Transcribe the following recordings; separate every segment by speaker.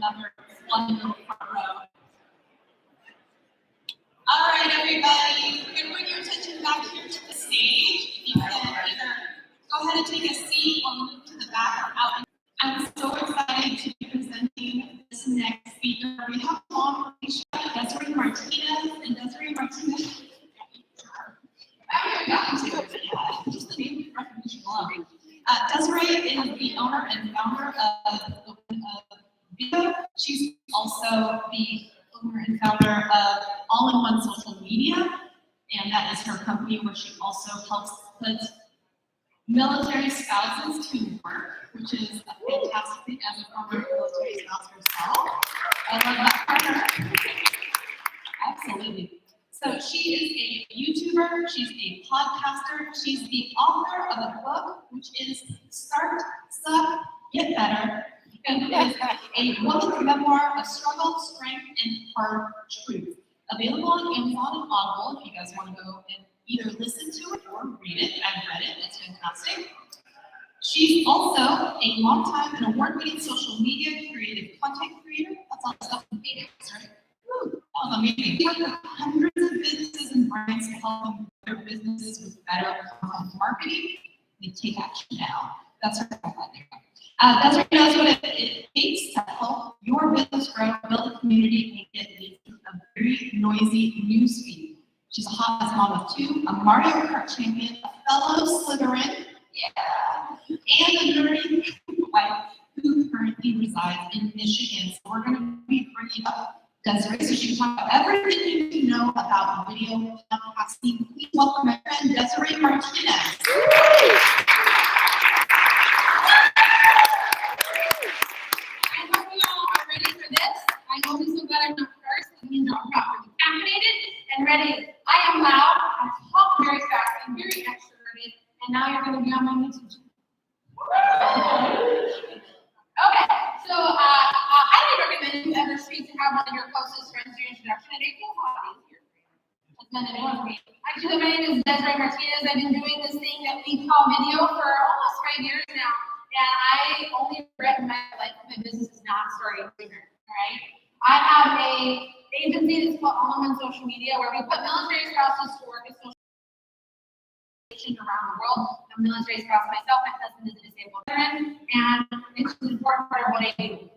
Speaker 1: another one in the front row. All right, everybody, we're going to bring your attention back here to the stage. If you can either go ahead and take a seat or move to the back or out. I'm so excited to be presenting this next speaker. We have Desiree Martinez, and Desiree Martinez. I haven't gotten to it yet. Just the name recognition alone. Desiree is the owner and founder of Vidfest. She's also the owner and founder of All-in-One Social Media, and that is her company where she also helps put military spouses to work, which is a fantastic thing as a former military spouse herself. I love that for her. Absolutely. So she is a YouTuber, she's a podcaster, she's the author of a book, which is Start, Suck, Get Better, and is a woman's memoir of struggle, strength, and hard truth. Available on Amazon and Audible if you guys want to go and either listen to it or read it. I've read it, it's fantastic. She's also a longtime and award-winning social media creative content creator. That's all the stuff in media, right? Woo, that was amazing. She worked with hundreds of businesses and brands to help them their businesses with better content marketing. They take action now. That's her profile there. Desiree knows what it takes to help your business grow, build a community, and get into a very noisy news feed. She's a hot ass mom of two, a Mario Kart champion, a fellow Slytherin, and a nerdy wife who currently resides in Michigan. So we're going to be bringing up Desiree so she can talk about everything you need to know about video podcasting. Please welcome my friend Desiree Martinez.
Speaker 2: I know this is glad I'm not first. It means I'm properly caffeinated and ready. I am loud, I talk very fast, I'm very extroverted, and now you're going to be on my YouTube channel. Okay, so I highly recommend you ever speak to have one of your closest friends do your introduction, and it feels a lot easier for you. That's meant anyone for me. Actually, my name is Desiree Martinez. I've been doing this thing that we call video for almost 5 years now, and I only regret in my life my business is not starting sooner. All right. I have a agency that's called All-in-One Social Media, where we put military spouses to work as social around the world. I'm a military spouse myself. My husband is a disabled veteran, and it's an important part of what I do.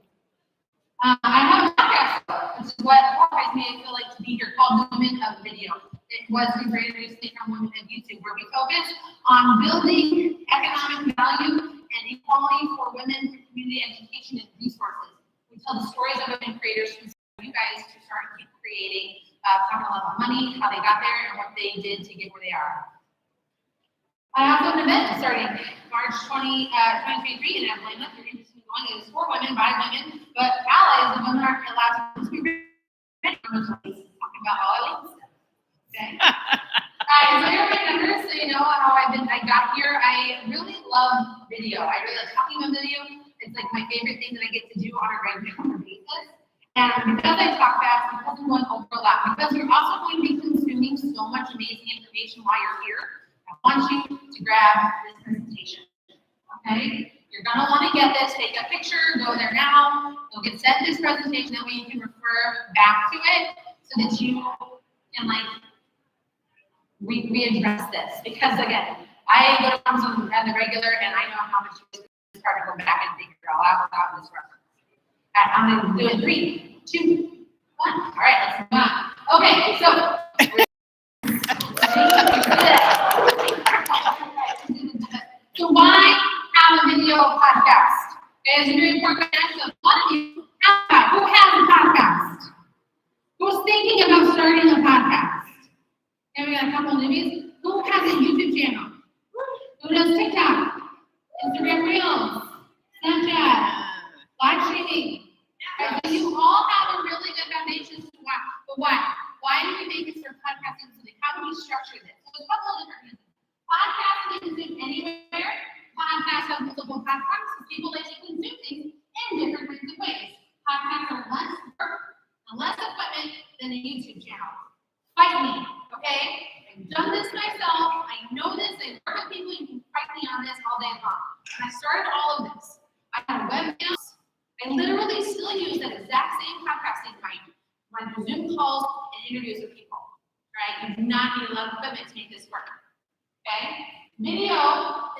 Speaker 2: I have a podcast, which is what qualifies me, I feel like, to be here, called Women of Video. It was created recently from Women of YouTube, where we focus on building economic value and equality for women through community education and resources. We tell the stories of women creators who inspire you guys to start and keep creating, talking about money, how they got there, and what they did to get where they are. I also have an event starting March 2023 in Atlanta. If you're interested in going, it is for women, by women, but allies, the women aren't allowed to be ready. I'm talking about all I like stuff. Okay. So you're my numbers, so you know how I got here. I really love video. I really love talking about video. It's like my favorite thing that I get to do on a regular basis. And because I talk fast, because we won't overlap, because you're also going to be consuming so much amazing information while you're here, I want you to grab this presentation. Okay? You're going to want to get this, take a picture, go there now, go get sent this presentation, that way you can refer back to it so that you can readdress this. Because again, I go to Amazon on the regular and I know how much it's hard to go back and figure it all out without this reference. I'm going to do it 3, 2, 1. All right, let's move on. Okay, so why have a video podcast? Okay, it's a very important question. A lot of you have who has a podcast? Who's thinking about starting a podcast? And we got a couple of newbies. Who has a YouTube channel? Who does TikTok? Instagram Reels, Snapchat, live streaming. Right? So you all have a really good foundation to why. But why? Why do we make it for podcasting? So how do we structure this? So there's a couple of different reasons. Podcasting is consumed anywhere. Podcasts have multiple platforms, so people like to consume things in different kinds of ways. Podcasts are less work and less equipment than a YouTube channel. Fight me, okay? I've done this myself. I know this. I work with people. You can fight me on this all day long. And I started all of this. I had a webcam. I literally still use it as interviews with people, right? You do not need a lot of equipment to make this work, okay? Video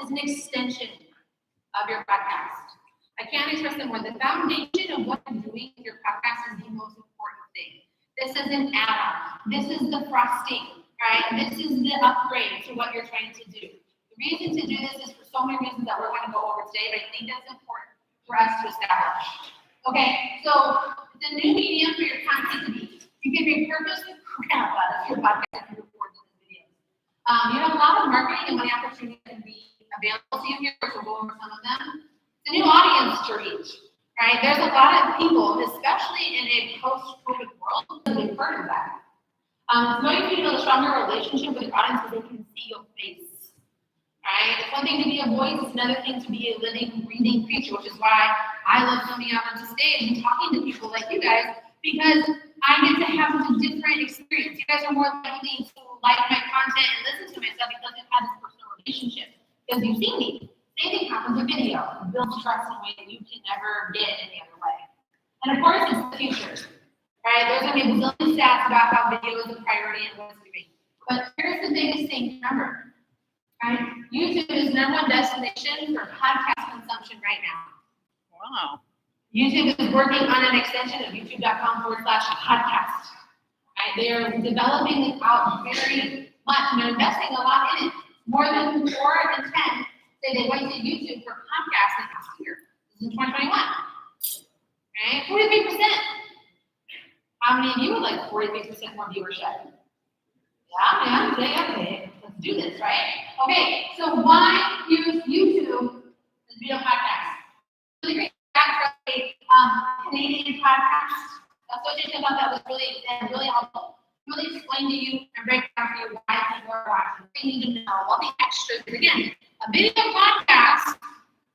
Speaker 2: is an extension of your podcast. I can't express it more. The foundation of what you're doing with your podcast is the most important thing. This is an add-on. This is the frosting, right? This is the upgrade to what you're trying to do. The reason to do this is for so many reasons that we're going to go over today, but I think that's important for us to establish. Okay, so the new medium for your content to be. You can repurpose the crap out of your podcast if you record these videos. You have a lot of marketing and money opportunities that can be available to you here, which we'll go over some of them. The new audience to reach, right? There's a lot of people, especially in a post-COVID world, that have heard of that. It's going to build a stronger relationship with your audience because they can see your face, right? It's one thing to be a voice, it's another thing to be a living, breathing creature, which is why I love coming out onto stage and talking to people like you guys, because I get to have a different experience. You guys are more likely to like my content and listen to my stuff because you've had this personal relationship, because you've seen me. Same thing happens with video. It builds trust in a way that you can never get any other way. And of course, it's the future, right? There's going to be a bazillion stats about how video is a priority and what it's doing. But here's the biggest thing to remember, right? YouTube is the #1 destination for podcast consumption right now.
Speaker 3: Wow.
Speaker 2: YouTube is working on an extension of youtube.com/podcast. Right? They are developing it out very much and they're investing a lot in it. More than 4 in 10 say they went to YouTube for podcasting last year. This is in 2021. Right? 43%. How many of you would like 43% more viewership? Yeah, okay. Let's do this, right? Okay, so why use YouTube as video podcast? Really great fact from a Canadian podcast association. I thought that was really helpful. Really explain to you and break down for you why people are watching. You need to know all the extras. Again, a video podcast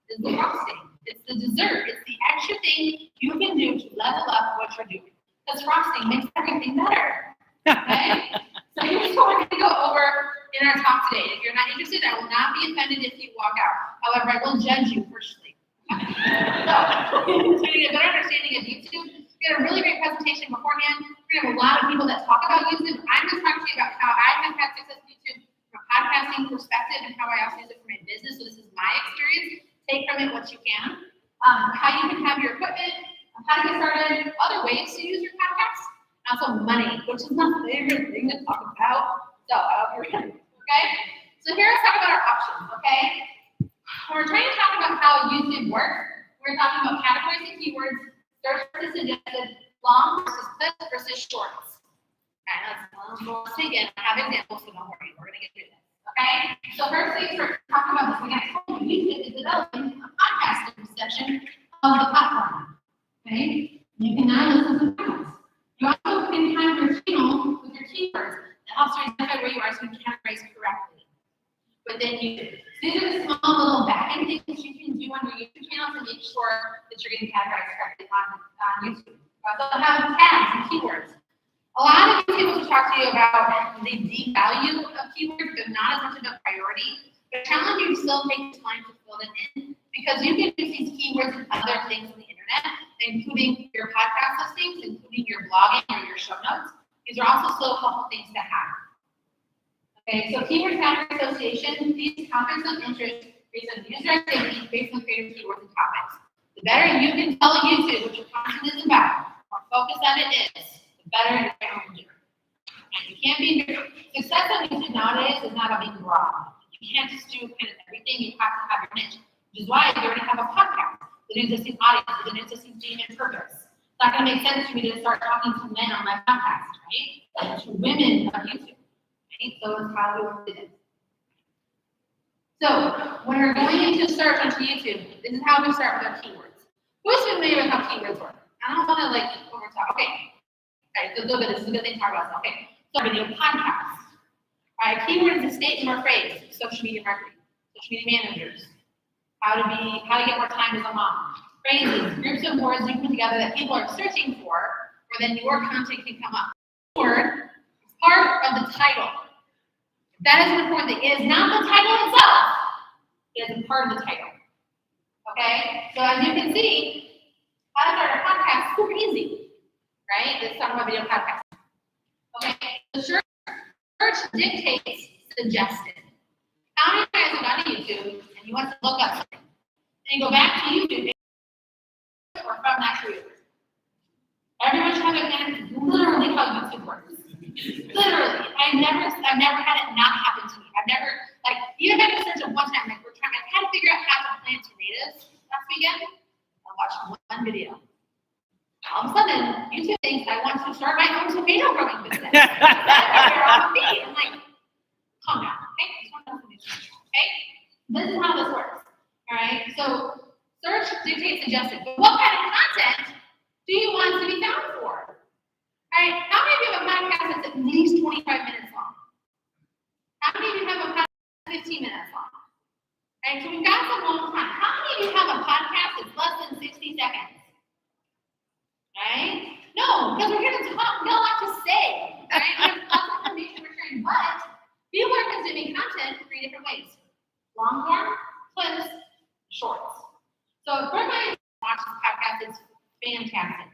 Speaker 2: is the frosting. It's the dessert. It's the extra thing you can do to level up what you're doing. Because frosting makes everything better. Okay? So here's what we're going to go over in our talk today. If you're not interested, I will not be offended if you walk out. However, I will judge you personally. So, to get a better understanding of YouTube, we had a really great presentation beforehand. We have a lot of people that talk about YouTube. I'm going to talk to you about how I have had success with YouTube from a podcasting perspective and how I also use it for my business. So this is my experience. Take from it what you can. How you can have your equipment, how to get started, other ways to use your podcast, and also money, which is my favorite thing to talk about. So I hope you're ready. Okay? So here let's talk about our options, okay? When we're trying to talk about how YouTube works, we're talking about categories and keywords, search versus suggested, long versus clips versus shorts. Okay, let's dig in. I have examples, so don't worry, we're gonna get through this. Okay? So first things first, talking about this again. YouTube is developing a podcasting section of the platform. Okay? You can now listen to podcasts. You also can have your channel with your keywords that helps you identify where you are so you can categorize correctly within YouTube. These are the small little back-end things that you can do on your YouTube channel to make sure that you're getting categorized correctly on YouTube. You also have tags and keywords. A lot of people will talk to you about the deep value of keywords, but not as much of a priority. But I challenge you to still take the time to fill them in because you can use these keywords and other things on the internet, including your podcast listings, including your blogging or your show notes. These are also still helpful things to have. Okay, so keyword category association, these topics of interest based on user activity, based on creative keywords and topics. The better you can tell YouTube what your content is about, the more focused on it is, the better you're going to do. And you can't be success on YouTube nowadays is not about being broad. You can't just do kind of everything. You have to have your niche, which is why you already have a podcast with an existing audience, with an existing theme and purpose. It's not going to make sense for me to start talking to men on my podcast, right? And to women on YouTube, right? So it's how we work with it. So when we're going into search onto YouTube, this is how we start with our keywords. Who's familiar with how keywords work? I don't want to like over talk. Okay. All right, so good. This is a good thing to talk about. Okay. So video podcast. All right, keyword is a statement or phrase. Social media marketing, social media managers, how to get more time as a mom. Phrases, groups of words you put together that people are searching for, where then your content can come up. Keyword is part of the title. That is an important thing. It is not the title itself. It is a part of the title. Okay? So as you can see, how to start a podcast is super easy. Right? Let's talk about video podcast. Okay, the search dictates suggested. How many guys have gone to YouTube and you want to look up something? And you go back to YouTube or from that creator. Everyone should have it, literally how YouTube works. Literally. I've never had it not happen to me. I've never, like, even if I search it one time, like, I had to figure out how to plant tomatoes last weekend. I watched one video. All of a sudden, YouTube thinks I want to start my own tomato growing business. I'm like, calm down, okay? Okay? This is how this works. All right? So, search dictates suggested. But what kind of content do you want to be found for? All right? How many of you have a podcast that's at least 25 minutes long? How many of you have a podcast that's 15 minutes long? All right? So we've got some long time. How many of you have a podcast that's less than 60 seconds? Right? No, because we're here to talk. We got a lot to say. Right? We have lots of information we're sharing, but people are consuming content three different ways: long form, clips, shorts. So if we're going to watch this podcast, it's fantastic.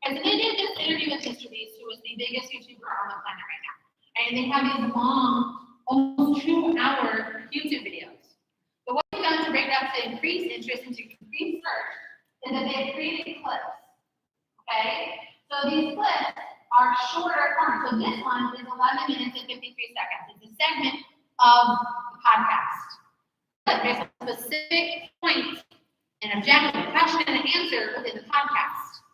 Speaker 2: And so they did this interview with Mr. Beast, who is the biggest YouTuber on the planet right now. And they have these long, almost 2-hour YouTube videos. But what they've done to break up to increase interest and to increase search is that they've created clips. Okay? So these clips are shorter form. So this one is 11 minutes and 53 seconds. It's a segment of the podcast. There's a specific point, an objective, question, and answer within the podcast.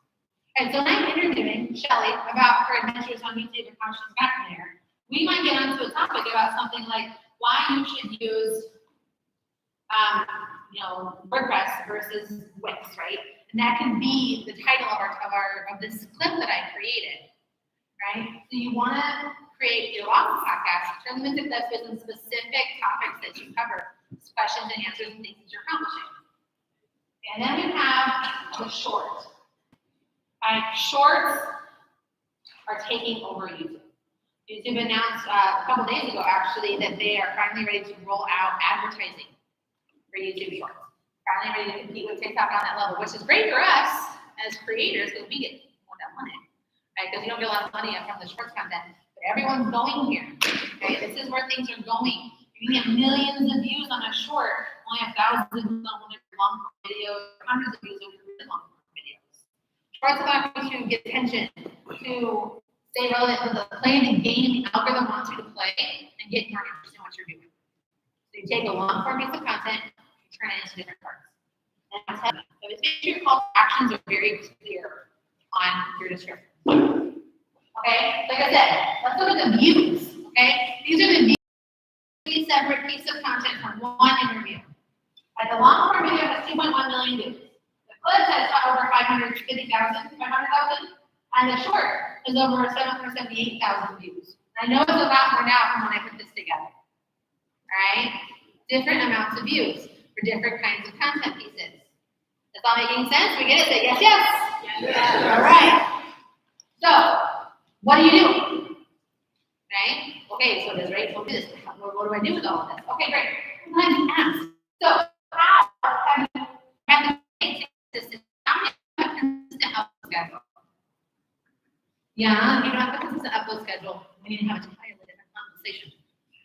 Speaker 2: And so when I'm interviewing Shelly about her adventures on YouTube and how she's gotten there, we might get onto a topic about something like why you should use WordPress versus Wix, right? And that can be the title of this clip that I created, right? So you want to create your long podcast, turn them into clips with some specific topics that you cover, questions and answers and things that you're accomplishing. And then we have the short. Shorts are taking over YouTube. YouTube announced a couple days ago, actually, that they are finally ready to roll out advertising for YouTube Shorts. Finally ready to compete with TikTok on that level, which is great for us as creators because we get more of that money, right? Because you don't get a lot of money from the shorts content, but everyone's going here, right? This is where things are going. You can get millions of views on a short, only have thousands of views on one of your long videos, hundreds of views on your long videos. Shorts allow you to get attention, to stay relevant, to play the game the algorithm wants you to play, and get more interest in what you're doing. So you take a long form piece of content, turn it into different parts. And that's heavy. So just make sure your call to actions are very clear on your description. Okay, like I said, let's look at the views. Okay, these are the views of each separate piece of content from one interview. Like the long form video has 2.1 million views. The clip has over 550,000, 500,000, and the short is over 778,000 views. I know it's a lot more now from when I put this together. All right, different amounts of views for different kinds of content pieces. That's all making sense? We get it? Say yes, yes. Yes. All right. So, what do you do? Right? Okay, so Desiree told me this. What do I do with all of this? Okay, great. Let me ask. So, how have you made consistent? How many have a consistent upload schedule? Yeah, you don't have a consistent upload schedule. We need to have an entirely different conversation.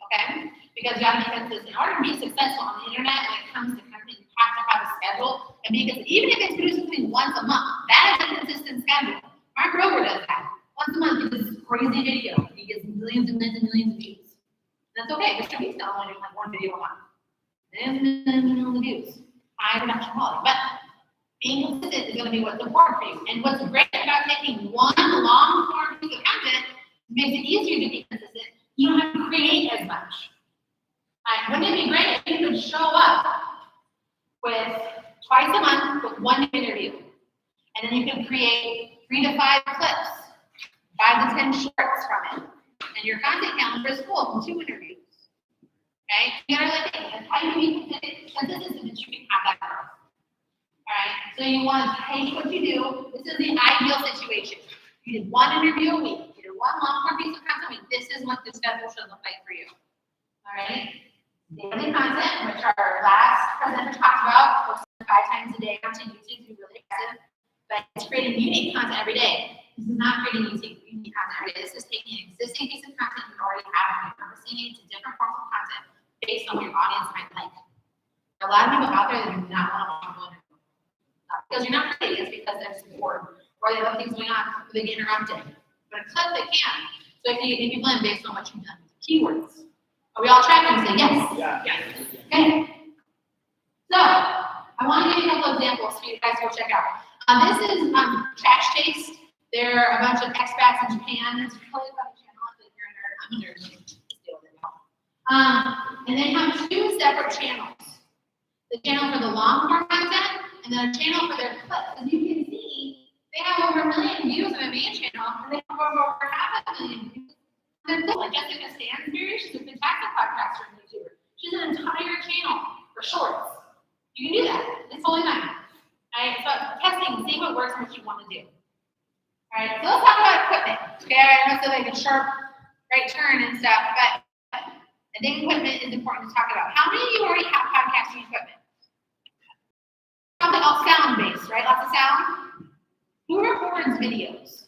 Speaker 2: Okay? Because you have to be consistent. In order to be successful on the internet when it comes to content, you have to have a schedule. And because even if it's producing something once a month, that is a consistent schedule. Mark Rober does that. Once a month, he does this crazy video. He gets millions and millions and millions of views. And that's okay. Mr. Beast only doing like one video a month. And millions of views. High production quality. But being consistent is going to be what's important for you. And what's great about taking one long form piece of content makes it easier to be consistent. You don't have to create as much. Wouldn't it be great if you could show up with twice a month with one interview, and then you can create 3 to 5 clips, 5 to 10 shorts from it, and your content calendar is full from 2 interviews. Okay, you gotta really think that's how you be consistent so that you can have that growth. All right, so you want to take what you do. This is the ideal situation. You did 1 interview a week. You did 1 long-form piece of content a week. This is what the schedule should look like for you. All right. Daily content, which our last presenter talked about, posting 5 times a day onto YouTube to be really aggressive. But it's creating unique content every day. This is not creating unique content every day. This is taking existing lot of people out there that do not want to watch people interview. Not because you're not ready, it's because they're bored or they have things going on, or they get interrupted. But a clip they can. So if you blend based on what you've done. Keywords. Are we all tracking? Say yes.
Speaker 3: Yeah.
Speaker 2: Yes. Okay. So I want to give you a couple examples for you guys to go check out. This is Trash Taste. They're a bunch of expats in Japan. It's a totally funny channel. If you're a nerd, I'm a nerd. Just deal with it. And they have two separate channels. The channel for the long form content, and then a channel for their clips. As you can see, they have over 1 million views on their main channel, and they have over 500,000 views. They're cool. Like Jessica Stansbury, she's a fantastic podcaster and YouTuber. She's an entire channel for shorts. You can do that. It's totally fine. Alright, so testing, see what works and what you want to do. Alright, so let's talk about equipment. Okay, I know so like a sharp right turn and stuff, but I think equipment is important to talk about. How many of you already have podcasting equipment? Something all sound-based, right? Lots of sound. Who records videos?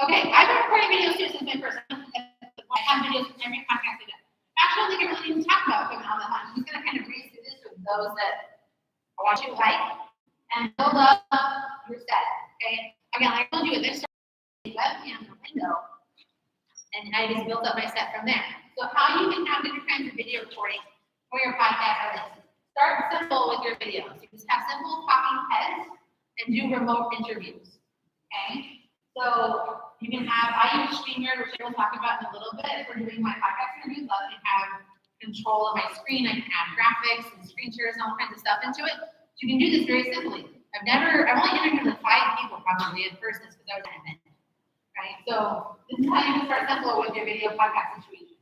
Speaker 2: Okay, I've been recording videos too since my first. I have videos from every podcast I do. Actually, I don't think I really need to talk about equipment all that much. I'm just going to kind of breeze through this with those that I want you to like and build up your set. Okay. Again, like I told you, there's a webcam window, and I just built up my set from there. So how you can have different kinds of video recording for your podcast are this. Start simple with your videos. You just have simple talking heads and do remote interviews. Okay. So you can have, I use Streamer, which I will talk about in a little bit. For doing my podcast interviews, I can have control of my screen. I can add graphics and screen shares and all kinds of stuff into it. So you can do this very simply. I've only interviewed with 5 people probably in person because I was at an event. Right? So this is how you can start simple with your video podcast situation.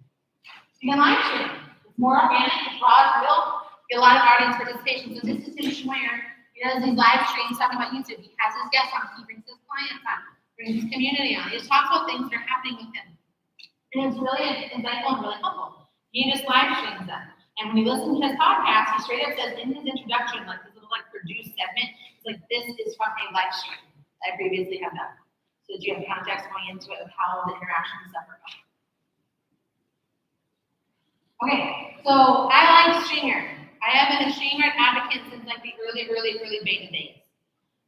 Speaker 2: You can live stream. It's more organic, it's raw, it's real. Get a lot of audience participation. So this is Tim Schmoyer. He does these live streams talking about YouTube. He has his guests on. He brings his clients on. Brings his community on. He just talks about things that are happening with him. And it's really insightful and really helpful. He just live streams them. And when you listen to his podcast, he straight up says in his introduction, like this little like produced segment, it's like this is from a live stream that I previously have done. So that you have context going into it of how the interaction and stuff are going. Okay, so I like Streamer. I have been a Streamer advocate since like the early beta days.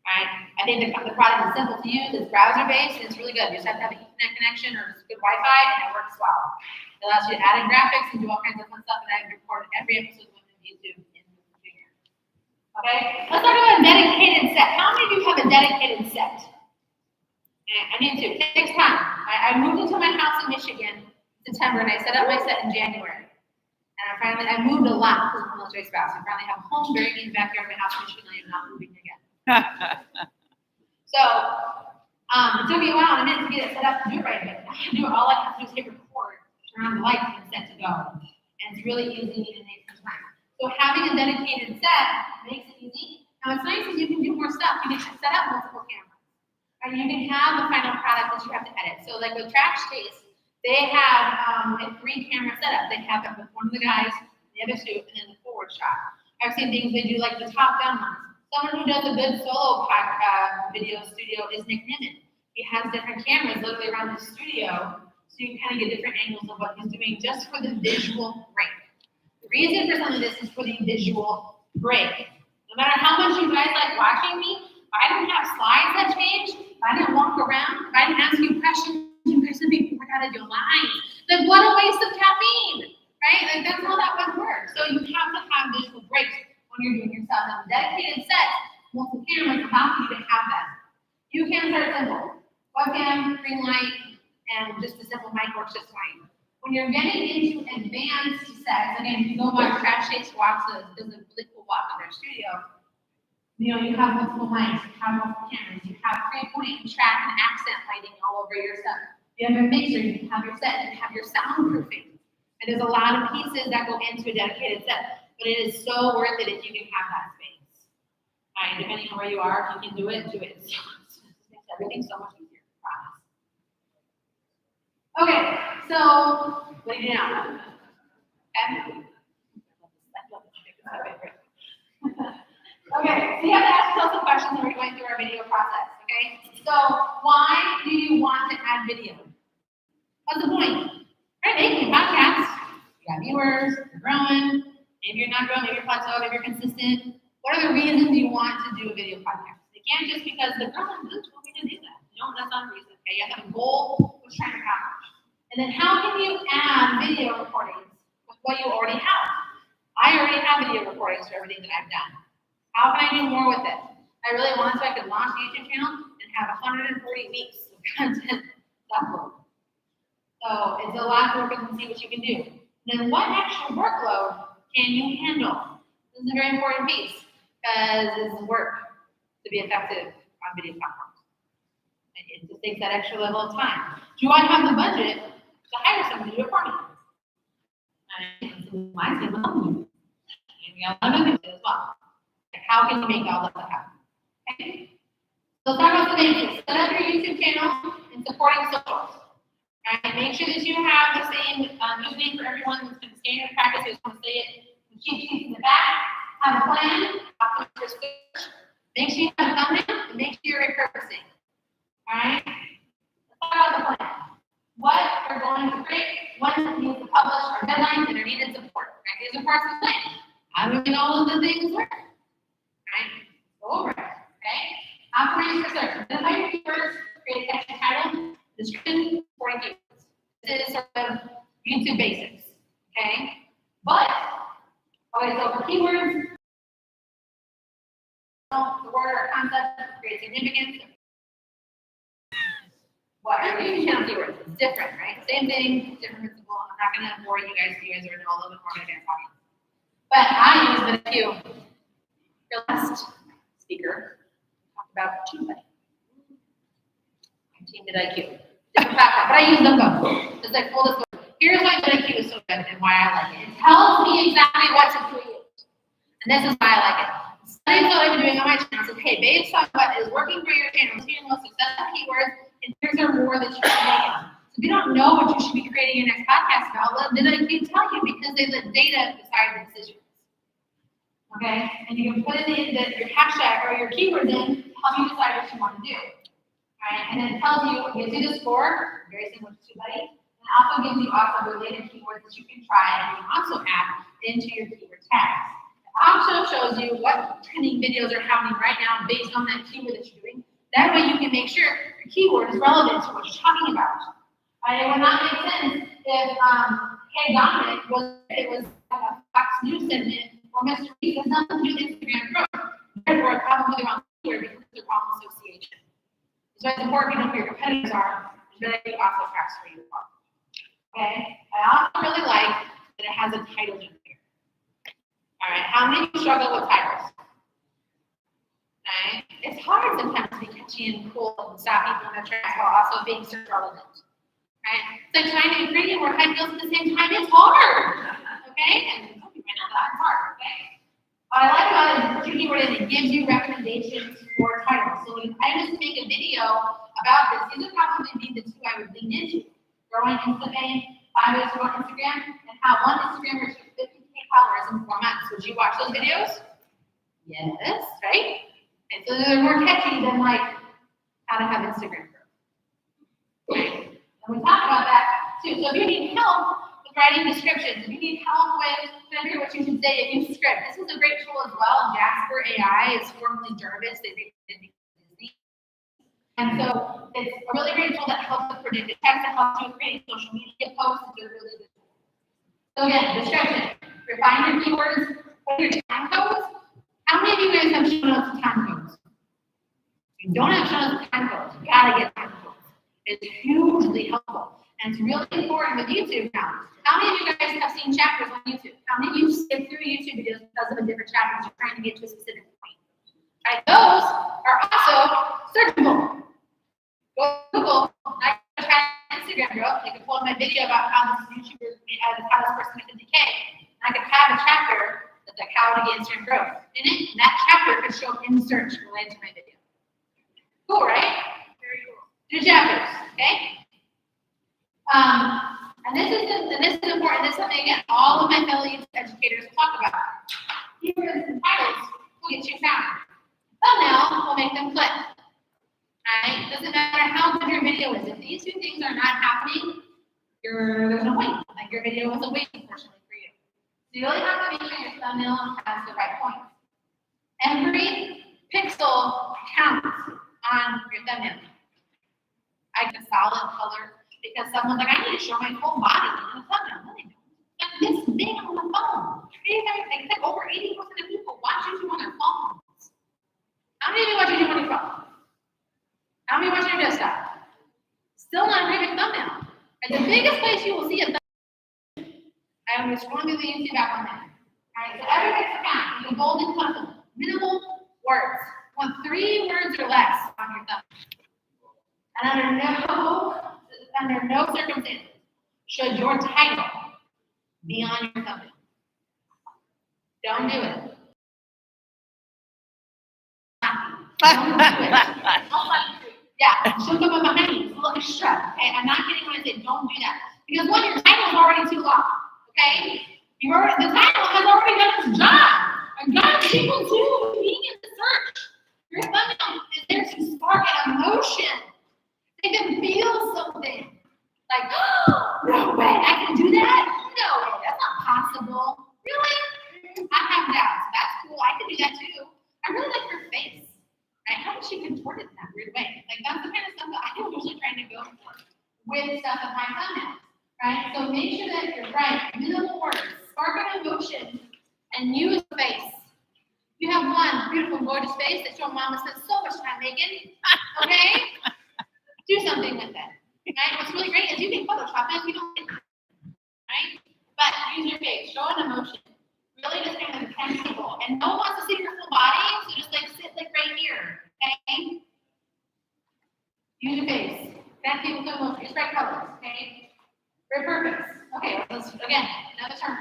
Speaker 2: Right? I think the product is simple to use, it's browser-based, and it's really good. You just have to have an Ethernet connection or just good Wi-Fi, and it works well. It allows you to add in graphics and do all kinds of fun stuff, and I've recorded every episode of YouTube in Streamer. Okay, let's talk about a dedicated set. How many of you have a dedicated set? I need to. It takes time. I moved into my house in Michigan in September, and I set up my set in January. And I moved a lot because I'm a military spouse. I finally have a home very in the backyard of my house in Michigan. I am not moving again. So it took me a while and a minute to get it set up to do it right, but I can do it. All I have to do is hit record, turn on the lights, and it's set to go. And it's really easy and it takes some time. So having a dedicated set makes it easy. Now what's nice is you can do more stuff. You can set up multiple cameras. And you can have the final product that you have to edit. So like with Trash Taste, they have a 3-camera setup. They have it with one of the guys, the other 2, and then the forward shot. I've seen things they do like the top-down ones. Someone who does a good solo video studio is Nick Niman. He has different cameras literally around the studio, so you can kind of get different angles of what he's doing just for the visual break. The reason for some of this is for the visual break. No matter how much you guys like watching me, if I didn't have slides that change, if I didn't walk around, if I didn't ask you questions, you guys would be bored out of your minds. Like, what a waste of caffeine, right? Like, that's how that would work. So you have to have visual breaks when you're doing your stuff. Now, dedicated sets, multiple cameras allow you to have that. You can start simple. Webcam, green light, and just a simple mic works just fine. When you're getting into advanced sets, again, if you go watch Trash Taste walks, does a really cool walk in their studio. You know, you have multiple mics, you have multiple cameras, you have 3-point track and accent lighting all over your stuff. You have your mixer, you have your set, you have your soundproofing. And there's a lot of pieces that go into a dedicated set, but it is so worth it if you can have that space. Right, depending on where you are, if you can do it, do it. So it makes everything so much easier. Okay, so what do you do now? Okay, so you have to ask yourself some questions when we're going through our video process, okay? So why do you want to add video? What's the point? Right, making a podcast, you got viewers, you're growing, Maybe you're not growing, maybe you're plateaued, maybe you're consistent. What are the reasons you want to do a video podcast? It can't just because the girl told me to do that. That's not a reason. Okay, you have to have a goal which trying to accomplish. And then how can you add video recordings with what you already have? I already have video recordings for everything that I've done. How can I do more with it? I really want so I could launch a YouTube channel and have 140 weeks of content to upload. So it's a lot to work with and see what you can do. Then what extra workload can you handle? This is a very important piece because it's work to be effective on video platforms. It just takes that extra level of time. Do I have the budget to hire someone to do it for me? Mine's going to help you. And we have other things as well. Like how can you make all of that happen? Okay? So let's talk about the basics. Set up your YouTube channel and supporting socials. Right? Make sure that you have the same username for everyone that's going to standard practice. You just want to say it. Keep things in the back. Have a plan. Optimize your search. Make sure you have a thumbnail and make sure you're repurposing. Alright? Let's talk about the plan. What we're going to create, what needs to publish, our deadlines, and our needed support. Right? These are parts of the plan. How do we get all of the things work? Right? Go over it. Okay? Optimize your search. Identify your keywords, create a text title, description, supporting keywords. This is sort of YouTube basics. Okay? But always go for keywords. The word or concept create significance. What are YouTube channel keywords? It's different, right? Same thing, different principle. I'm not going to bore you guys. You guys are a little bit more advanced audience. But I use the IQ. Your last speaker talked about TubeBuddy. My team did IQ. Different platform, but I use them both. Just like full disclosure. Here's why IQ is so good and why I like it. It tells me exactly what to create. And this is why I like it. Studies that I've been doing on my channel says, hey, based on what is working for your channel, what's your most successful keywords, and here's are more that you should make. So if you don't know what you should be creating your next podcast about, then I can tell you because they let data decide the decisions. Okay? And you can put it in your hashtag or your keywords in to help you decide what you want to do. Alright? And then it tells you, it gives you the score, very similar to TubeBuddy, and also gives you related keywords that you can try and you can also add into your keyword tags. It also shows you what trending videos are happening right now based on that keyword that you're doing. That way you can make sure your keyword is relevant to what you're talking about. It would not make sense if Hey Dominic was a Fox News segment or Mr. Reed has nothing to do with Instagram growth. Therefore, it's probably the wrong keyword because it's the wrong association. So it's important to know who your competitors are, and then you also tracks where you are. Okay? I also really like that it has a title generator. Alright, how many of you struggle with titles? Right? It's hard sometimes to be catchy and cool and stop people in their tracks while also being search relevant. Right? It's like trying to be pretty and wear high heels at the same time. It's hard. Okay? And some people might know that it's hard. Okay? What I like about it is the keyword is it gives you recommendations for titles. So if I just make a video about this, these would probably be the two I would lean into. Growing Instagram, 5 ways to grow Instagram, and how one Instagrammer reached 50K followers in 4 months. Would you watch those videos? Yes, right? And so they're more catchy than like how to have Instagram growth. Right? And we talk about that too. So if you need help with writing descriptions, if you need help with figuring what you should say if you script, this is a great tool as well. Jasper AI is formerly Jarvis. They rebranded Disney. And so it's a really great tool that helps with predictive text, that helps you with creating social media posts. It's a really good tool. So again, description. Refine your keywords, what are your time codes? How many of you guys have show notes and time codes? If you don't have show notes and time codes, you gotta get time codes. It's hugely helpful. And it's really important with YouTube now. How many of you guys have seen chapters on YouTube? How many of you skip through YouTube videos because of the different chapters you're trying to get to a specific point? Right, those are also searchable. Go to Google, I can try Instagram growth. They can pull up my video about how this YouTuber, how this person got 50K. And I could have a chapter that's like how to get Instagram growth in it. And that chapter could show in search related to my video. Cool, right? Very cool. 2 chapters, okay? And this is important. This is something, again, all of my fellow YouTube educators talk about. Keywords and titles will get you found. Thumbnail will make them click. Right? Doesn't matter how good your video is. If these 2 things are not happening, there's no point. Like your video was a waste, unfortunately, for you. you really have to make sure your thumbnail has the right points. Every pixel counts on your thumbnail. I get a solid color because someone's like, I need to show my whole body in the thumbnail. No, they don't. Like this big on the phone. They think over 80% of people watch YouTube on their phones. How many of you watch YouTube on your phone? How many watch your desktop? Still not a very big thumbnail. And the biggest place you will see a thumbnail, I am strongly the YouTube app on that. Alright, so every pixel count, the golden puzzle, minimal words. You want 3 words or less on your thumbnail. And under no circumstances should your title be on your thumbnail. Don't do it. Don't do it. Yeah, she'll come up behind you. It's a little extra. Okay, I'm not kidding when I say don't do that. Because one, your title is already too long. Okay? The title has already done its job. And God's people too, being in the search. Your thumbnail is there to spark an emotion. They can feel something. Like, oh, no way, I can do that? No way, that's not possible. Really? I have doubts. That's cool, I can do that too. I really like her face. Right? How did she contort it in that weird way? Like, that's the kind of stuff that I'm usually trying to go for with stuff in my thumbnail. Right? So make sure that you're right, minimal words, spark an emotion, and use the face. You have one beautiful, gorgeous face that your mama spent so much time making. Okay? Do something with it. Right? What's really great is you can Photoshop it if you don't. Right? But use your face, show an emotion. Really just kind of intense people. And no one wants to see your full body, so just like sit like right here. Okay? Use your face. Connect people to emotion. Use bright colors. Okay? For purpose. Okay, let's again, another term.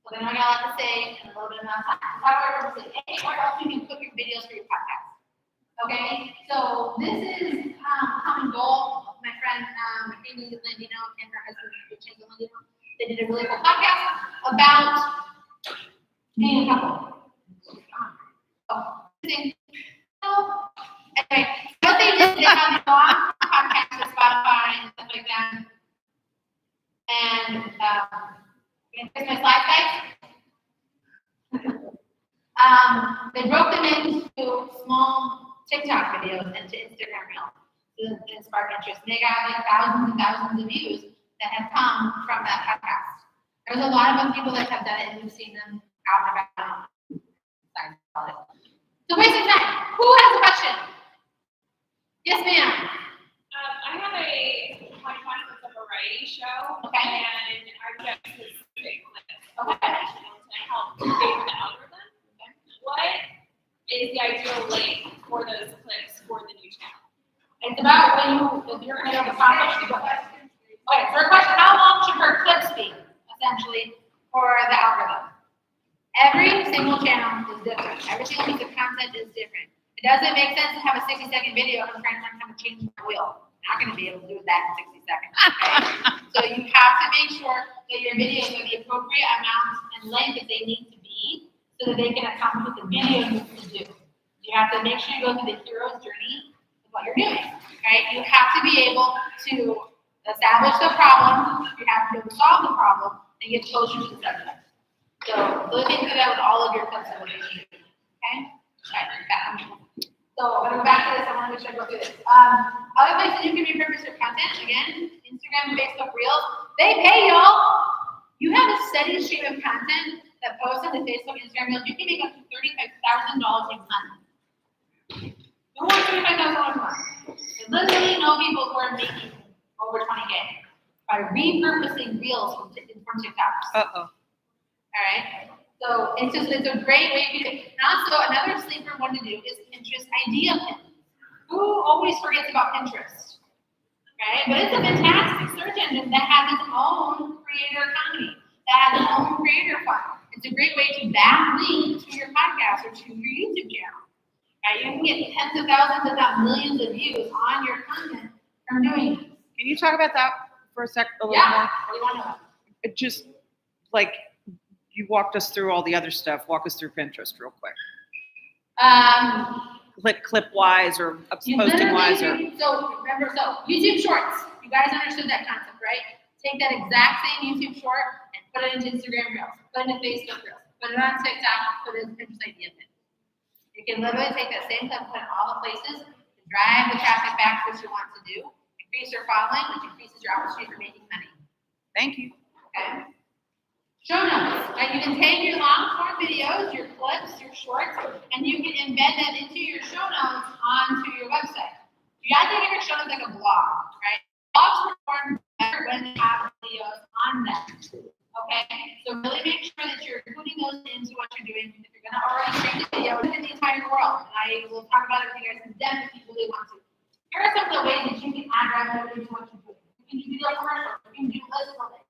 Speaker 2: So then I got a lot to say in a little bit amount of time. How do I purpose it? Where else you can put your videos for your podcast? Okay, so this is Common Goal. My friend Amy Landino and her husband Vincenzo Landino. They did a really cool podcast about being a couple. Anyway, what they did, they have a lot of podcasts with Spotify and stuff like that. And here's my slide guys. They broke them into small TikTok videos and to Instagram reels to spark interest. And they got like thousands and thousands of views that have come from that podcast. There's a lot of other people that have done it, and we've seen them out and about. So waste of time. Who has a question? Yes, ma'am.
Speaker 3: I have a podcast that's a variety show.
Speaker 2: Okay.
Speaker 3: And our guest is big clips.
Speaker 2: Okay.
Speaker 3: To help favor the algorithm. Okay. What is the ideal length for those clips for the new channel?
Speaker 2: It's about if you're going to have a topic. Okay, so her question, how long should her clips be, essentially, for the algorithm? Every single channel is different. Every single piece of content is different. It doesn't make sense to have a 60-second video and I'm trying to learn how to change my wheel. Not going to be able to do that in 60 seconds. Okay? So you have to make sure that your videos are the appropriate amount and length that they need to be so that they can accomplish what the video needs to do. You have to make sure you go through the hero's journey of what you're doing. Right? You have to be able to establish the problem, you have to be able to solve the problem, and get closer to the subject. So look into that with all of your clips and what you do. Okay? So I'm going to go back to this. I want to make sure I go through this. Other places you can repurpose your content, again, Instagram, Facebook, Reels, they pay y'all. You have a steady stream of content that posts on the Facebook, Instagram, Reels. You can make up to $35,000 a month. Who wants $35,000 a month? I literally know people who are making over 20K by repurposing Reels from TikToks.
Speaker 4: Uh-oh.
Speaker 2: All right. So it's a great way to do it. And also another sleeper one to do is Pinterest idea pins. Who always forgets about Pinterest? Right? But it's a fantastic search engine that has its own creator economy, that has its own creator fund. It's a great way to backlink to your podcast or to your YouTube channel. Right? You can get tens of thousands, if not millions of views on your content from doing this.
Speaker 4: Can you talk about that for a sec? A little
Speaker 2: Yeah.
Speaker 4: more?
Speaker 2: What do you want to know?
Speaker 4: It just like you walked us through all the other stuff. Walk us through Pinterest real quick. Clip wise or posting wise or.
Speaker 2: So remember, YouTube Shorts. You guys understood that concept, right? Take that exact same YouTube short and put it into Instagram Reels, put it into Facebook Reels, put it on TikTok, put it in Pinterest Idea Pin. You can literally take that same clip, put it in all the places, and drive the traffic back to what you want to do, increase your following, which increases your opportunity for making money.
Speaker 4: Thank you.
Speaker 2: Okay. Show notes. Now you can take your long form videos, your clips, your shorts, and you can embed that into your show notes onto your website. You gotta think of your show notes like a blog, right? Blogs perform better when they have videos on them. Okay? So really make sure that you're including those into what you're doing. If you're gonna already create a video, look at the entire world. And I will talk about it with you guys in depth if you really want to. Here are some of the ways that you can add revenue into what you're doing. You can do video commercials, you can do list building.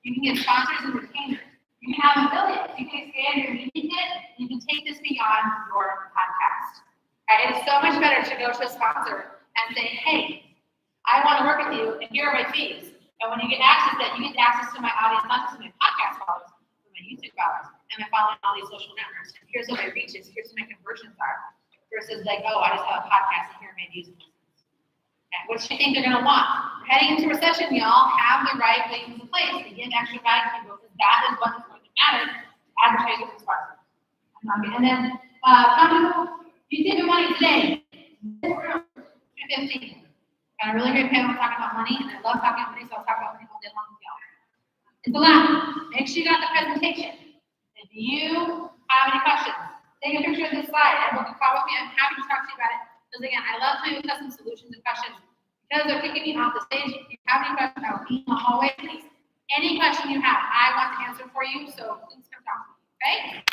Speaker 2: You can get sponsors and retainers. You can have affiliates. You can expand your media kit. You can take this beyond your podcast. Right? It's so much better to go to a sponsor and say, hey, I want to work with you, and here are my fees. And when you get access to that, you get access to my audience, not just my podcast followers, but my YouTube followers, and I'm following all these social networks. And here's what my reach is. Here's what my conversions are. Versus like, oh, I just have a podcast, and here are my views. What do you think they're going to want? We're heading into recession, y'all. Have the right things in place to get extra value to people, because that is what is going to matter to advertisers and sponsors. And then, you saving money today. 2:15. Got a really great panel talking about money, and I love talking about money, so I'll talk about money all day long with y'all. And the last, make sure you got the presentation. If you have any questions, take a picture of this slide and book a call with me. I'm happy to talk to you about it. Because again, I love playing with custom solutions and questions. Because they're kicking me off the stage, if you have any questions, I will be in the hallway, please. Any question you have, I want to answer for you, so please come talk to me, okay?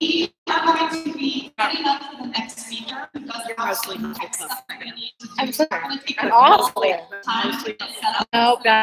Speaker 1: We are going to be setting up for the next speaker because
Speaker 4: You're
Speaker 1: there's
Speaker 4: mostly
Speaker 1: some tech stuff we're going to need to do.
Speaker 5: I'm
Speaker 1: So
Speaker 5: sorry.
Speaker 1: I'm going to take
Speaker 5: I'm
Speaker 1: a
Speaker 5: awful.
Speaker 1: little time to get set up.
Speaker 5: Nope, got